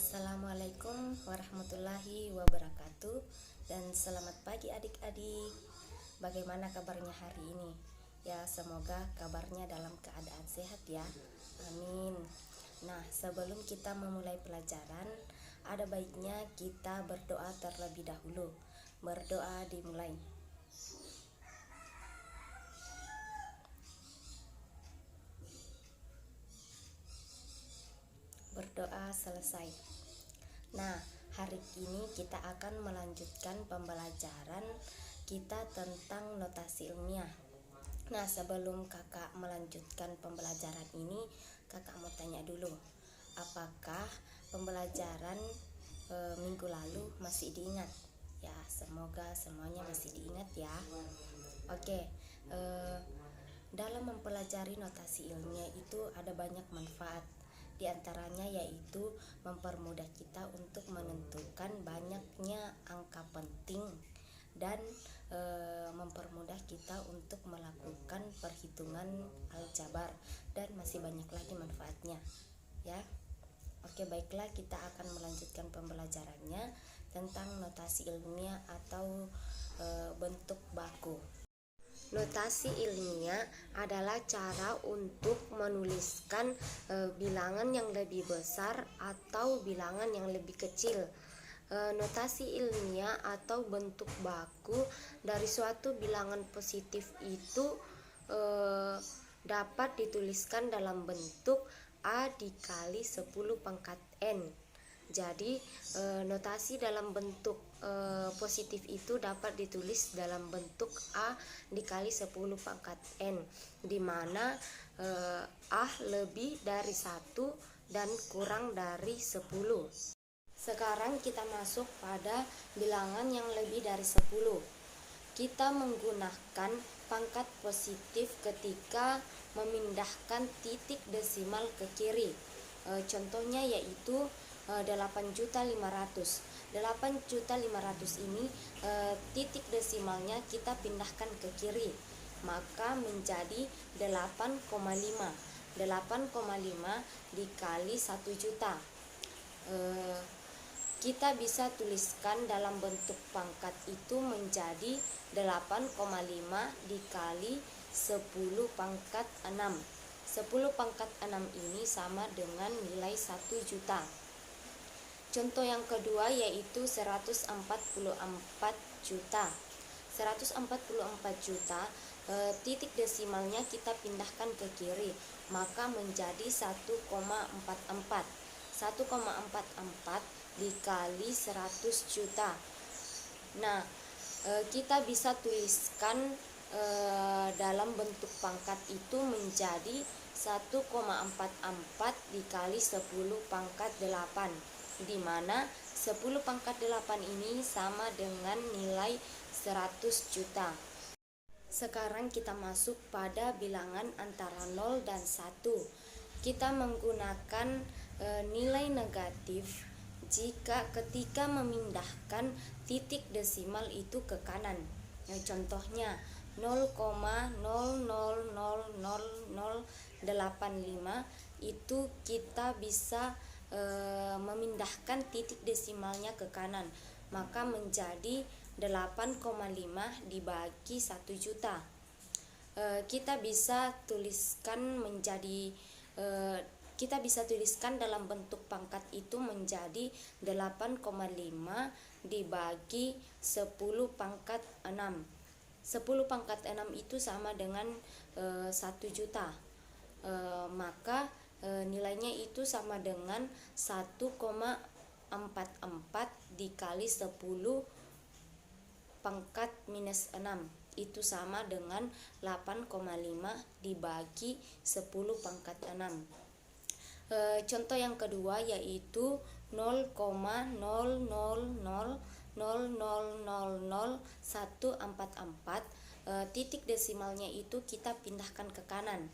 Assalamualaikum warahmatullahi wabarakatuh. Dan selamat pagi adik-adik. Bagaimana kabarnya hari ini? Ya, semoga kabarnya dalam keadaan sehat ya. Amin. Nah, sebelum kita memulai pelajaran, ada baiknya kita berdoa terlebih dahulu. Berdoa dimulai. Berdoa selesai. Nah, hari ini kita akan melanjutkan pembelajaran kita tentang notasi ilmiah. Nah, sebelum kakak melanjutkan pembelajaran ini, kakak mau tanya dulu, apakah pembelajaran minggu lalu masih diingat? Ya, semoga semuanya masih diingat ya. Oke, dalam mempelajari notasi ilmiah itu ada banyak manfaat. Di antaranya yaitu mempermudah kita untuk menentukan banyaknya angka penting dan mempermudah kita untuk melakukan perhitungan aljabar, dan masih banyak lagi manfaatnya ya. Oke, baiklah, kita akan melanjutkan pembelajarannya tentang notasi ilmiah atau bentuk baku. Notasi ilmiah adalah cara untuk menuliskan bilangan yang lebih besar atau bilangan yang lebih kecil. Notasi ilmiah atau bentuk baku dari suatu bilangan positif itu dapat dituliskan dalam bentuk A dikali 10 pangkat N. Jadi notasi dalam bentuk positif itu dapat ditulis dalam bentuk A dikali 10 pangkat N, di mana A lebih dari 1 dan kurang dari 10. Sekarang kita masuk pada bilangan yang lebih dari 10. Kita menggunakan pangkat positif ketika memindahkan titik desimal ke kiri. Contohnya yaitu 8.500.000. 8.500.000 ini titik desimalnya kita pindahkan ke kiri, maka menjadi 8,5. 8,5 dikali 1 juta. Kita bisa tuliskan dalam bentuk pangkat itu menjadi 8,5 dikali 10 pangkat 6. 10 pangkat 6 ini sama dengan nilai 1 juta. Contoh yang kedua yaitu 144 juta. 144 juta, titik desimalnya kita pindahkan ke kiri, maka menjadi 1,44. 1,44 dikali 100 juta. Nah, kita bisa tuliskan dalam bentuk pangkat itu menjadi 1,44 dikali 10 pangkat 8, di mana 10 pangkat 8 ini sama dengan nilai 100 juta. Sekarang kita masuk pada bilangan antara 0 dan 1. Kita menggunakan nilai negatif jika ketika memindahkan titik desimal itu ke kanan. Contohnya 0,000085 itu kita bisa memindahkan titik desimalnya ke kanan, maka menjadi 8,5 dibagi 1 juta. Kita bisa tuliskan dalam bentuk pangkat itu menjadi 8,5 dibagi 10 pangkat 6. 10 pangkat 6 itu sama dengan 1 juta. Maka nilainya itu sama dengan 1,44 dikali 10 pangkat minus 6, itu sama dengan 8,5 dibagi 10 pangkat 6. Contoh yang kedua yaitu 0,0000000144, titik desimalnya itu kita pindahkan ke kanan,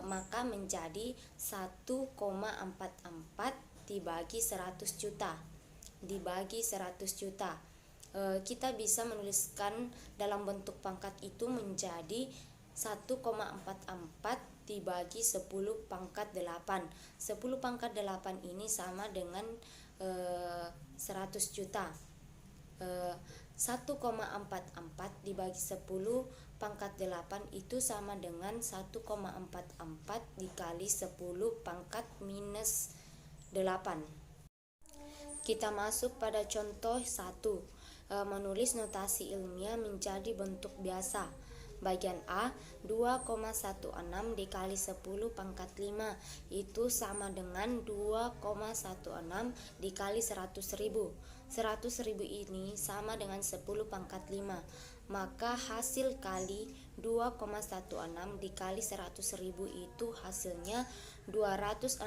maka menjadi 1,44 dibagi 100 juta. Kita bisa menuliskan dalam bentuk pangkat itu menjadi 1,44 dibagi 10 pangkat 8. 10 pangkat 8 ini sama dengan 100 juta. 1,44 dibagi 10 pangkat 8 itu sama dengan 1,44 dikali 10 pangkat minus 8. Kita masuk pada contoh 1. Menulis notasi ilmiah menjadi bentuk biasa. Bagian A, 2,16 dikali 10 pangkat 5 itu sama dengan 2,16 dikali 100.000. 100.000 ini sama dengan 10 pangkat 5. Maka hasil kali 2,16 dikali 100.000 itu hasilnya 216.000.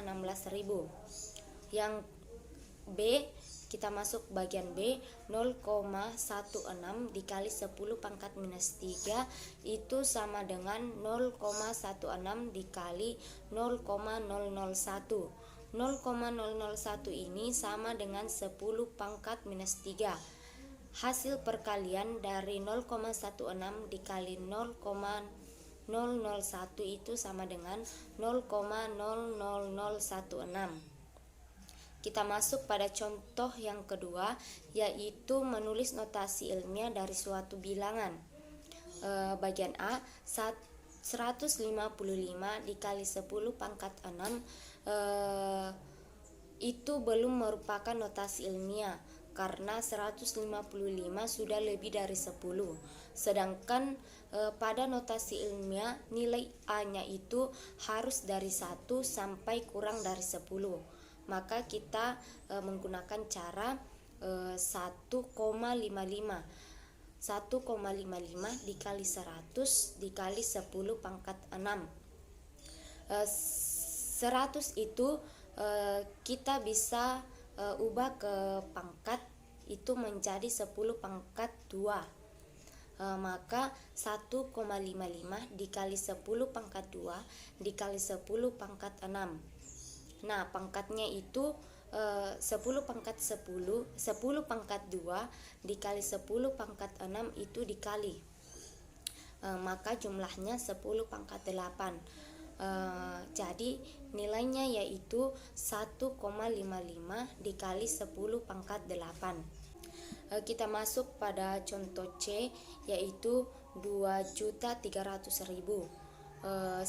Yang B, kita masuk bagian B, 0,16 dikali 10 pangkat minus 3 itu sama dengan 0,16 dikali 0,001. 0,001 ini sama dengan 10 pangkat minus 3. Hasil perkalian dari 0,16 dikali 0,001 itu sama dengan 0,00016. Kita masuk pada contoh yang kedua, yaitu menulis notasi ilmiah dari suatu bilangan. Bagian A, 155 dikali 10 pangkat 6 itu belum merupakan notasi ilmiah karena 155 sudah lebih dari 10. Sedangkan pada notasi ilmiah nilai A-nya itu harus dari 1 sampai kurang dari 10. Maka kita menggunakan cara 1,55 dikali 100 dikali 10 pangkat 6. 100 itu kita bisa ubah ke pangkat itu menjadi 10 pangkat 2. Maka 1,55 dikali 10 pangkat 2 dikali 10 pangkat 6. Nah, pangkatnya itu 10 pangkat 10 pangkat 2 dikali 10 pangkat 6 itu dikali. Maka jumlahnya 10 pangkat 8. Jadi nilainya yaitu 1,55 dikali 10 pangkat 8. Kita masuk pada contoh C, yaitu 2.300.000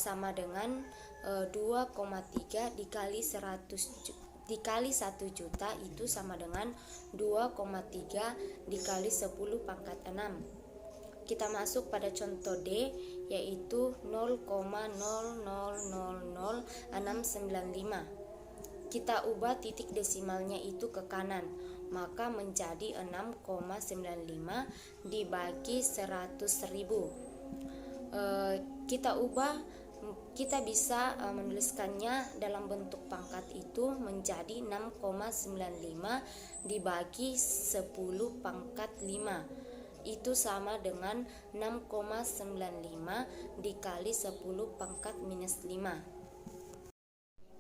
sama dengan 2,3 dikali 100 dikali 1 juta itu sama dengan 2,3 dikali 10 pangkat 6. Kita masuk pada contoh D, yaitu 0,000695. Kita ubah titik desimalnya itu ke kanan, maka menjadi 6,95 dibagi 100.000. Kita bisa menuliskannya dalam bentuk pangkat itu menjadi 6,95 dibagi 10 pangkat 5. Itu sama dengan 6,95 dikali 10 pangkat minus 5.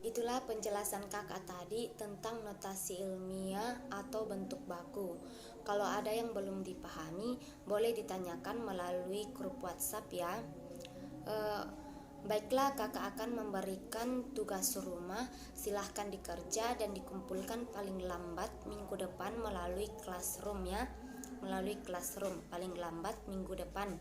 Itulah penjelasan kakak tadi tentang notasi ilmiah atau bentuk baku. Kalau ada yang belum dipahami, boleh ditanyakan melalui grup WhatsApp ya. Baiklah, kakak akan memberikan tugas rumah. Silahkan dikerja dan dikumpulkan paling lambat minggu depan melalui classroom ya. Melalui classroom paling lambat minggu depan.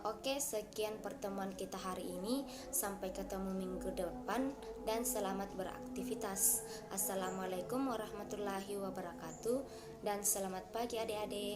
Oke, sekian pertemuan kita hari ini. Sampai ketemu minggu depan dan selamat beraktivitas. Assalamualaikum warahmatullahi wabarakatuh dan selamat pagi adik-adik.